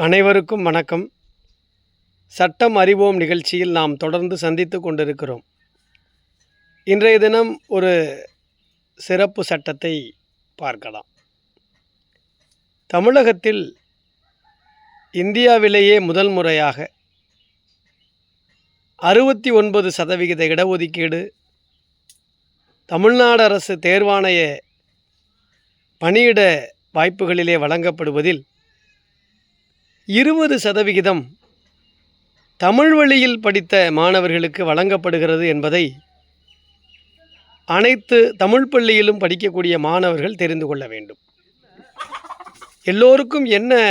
அனைவருக்கும் வணக்கம். சட்டம் அறிவோம் நிகழ்ச்சியில் நாம் தொடர்ந்து சந்தித்து கொண்டிருக்கிறோம். இன்றைய தினம் ஒரு சிறப்பு சட்டத்தை பார்க்கலாம். தமிழகத்தில் இந்தியாவிலேயே முதல் முறையாக 69% இடஒதுக்கீடு தமிழ்நாடு அரசு தேர்வாணைய பணியிட வாய்ப்புகளிலே வழங்கப்படுவதில் 20% தமிழ் வழியில் படித்த மாணவர்களுக்கு வழங்கப்படுகிறது என்பதை அனைத்து தமிழ் பள்ளியிலும் படிக்கக்கூடிய மாணவர்கள் தெரிந்து கொள்ள வேண்டும். எல்லோருக்கும் என்ன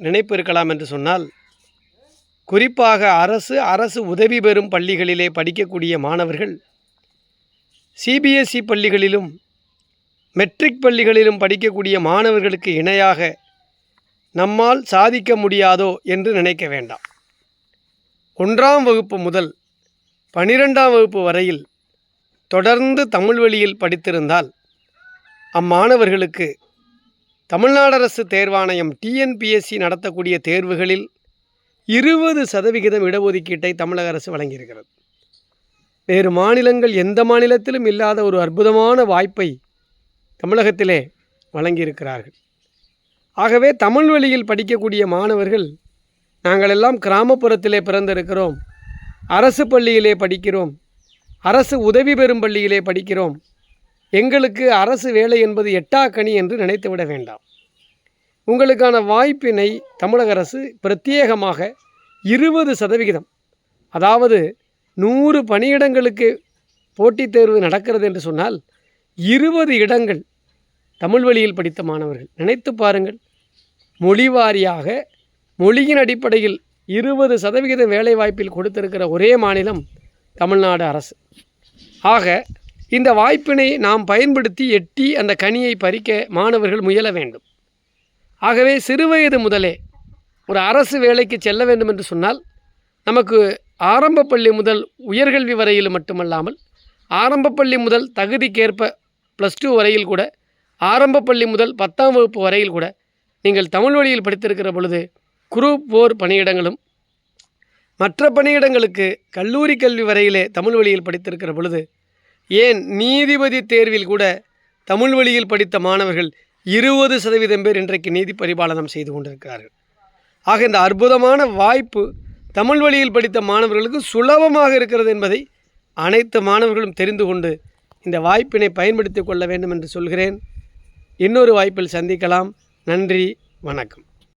நினைப்பு இருக்கலாம் என்று சொன்னால், குறிப்பாக அரசு உதவி பெறும் பள்ளிகளிலே படிக்கக்கூடிய மாணவர்கள் சிபிஎஸ்இ பள்ளிகளிலும் மெட்ரிக் பள்ளிகளிலும் படிக்கக்கூடிய மாணவர்களுக்கு இணையாக நம்மால் சாதிக்க முடியாதோ என்று நினைக்க வேண்டாம். 1ஆம் வகுப்பு முதல் 12ஆம் வகுப்பு வரையில் தொடர்ந்து தமிழ் வழியில் படித்திருந்தால் அம்மாணவர்களுக்கு தமிழ்நாடு அரசு தேர்வாணையம் டிஎன்பிஎஸ்சி நடத்தக்கூடிய தேர்வுகளில் 20% இடஒதுக்கீட்டை தமிழக அரசு வழங்கியிருக்கிறது. வேறு மாநிலங்கள் எந்த மாநிலத்திலும் இல்லாத ஒரு அற்புதமான வாய்ப்பை தமிழகத்திலே வழங்கியிருக்கிறார்கள். ஆகவே தமிழ் வழியில் படிக்கக்கூடிய மாணவர்கள், நாங்கள் எல்லாம் கிராமப்புறத்திலே பிறந்திருக்கிறோம், அரசு பள்ளியிலே படிக்கிறோம், அரசு உதவி பெறும் பள்ளியிலே படிக்கிறோம், எங்களுக்கு அரசு வேலை என்பது எட்டாக்கனி என்று நினைத்துவிட வேண்டாம். உங்களுக்கான வாய்ப்பினை தமிழக அரசு பிரத்யேகமாக 20%, அதாவது 100 பணியிடங்களுக்கு போட்டித் தேர்வு நடக்கிறது என்று சொன்னால் 20 இடங்கள் தமிழ் வழியில் படித்த மாணவர்கள். நினைத்து பாருங்கள், மொழி வாரியாக மொழியின் அடிப்படையில் 20% வேலைவாய்ப்பில் கொடுத்திருக்கிற ஒரே மாநிலம் தமிழ்நாடு அரசு. ஆக இந்த வாய்ப்பினை நாம் பயன்படுத்தி எட்டி அந்த கனியை பறிக்க மாணவர்கள் முயல வேண்டும். ஆகவே சிறுவயது முதலே ஒரு அரசு வேலைக்கு செல்ல வேண்டும் என்று சொன்னால், நமக்கு ஆரம்ப பள்ளி முதல் உயர்கல்வி வரையில் மட்டுமல்லாமல் ஆரம்ப பள்ளி முதல் தகுதிக்கேற்ப +2 வரையில் கூட, ஆரம்ப பள்ளி முதல் 10ஆம் வகுப்பு வரையில் கூட நீங்கள் தமிழ் வழியில் படித்திருக்கிற பொழுது குரூப் 4 பணியிடங்களும், மற்ற பணியிடங்களுக்கு கல்லூரி கல்வி வரையிலே தமிழ் வழியில் படித்திருக்கிற பொழுது, ஏன் நீதிபதி தேர்வில் கூட தமிழ் வழியில் படித்த மாணவர்கள் 20% பேர் இன்றைக்கு நீதி பரிபாலனம் செய்து கொண்டிருக்கிறார்கள். ஆக இந்த அற்புதமான வாய்ப்பு தமிழ் வழியில் படித்த மாணவர்களுக்கு சுலபமாக இருக்கிறது என்பதை அனைத்து மாணவர்களும் தெரிந்து கொண்டு இந்த வாய்ப்பினை பயன்படுத்தி கொள்ள வேண்டும் என்று சொல்கிறேன். இன்னொரு வாய்ப்பில் சந்திக்கலாம். நன்றி, வணக்கம்.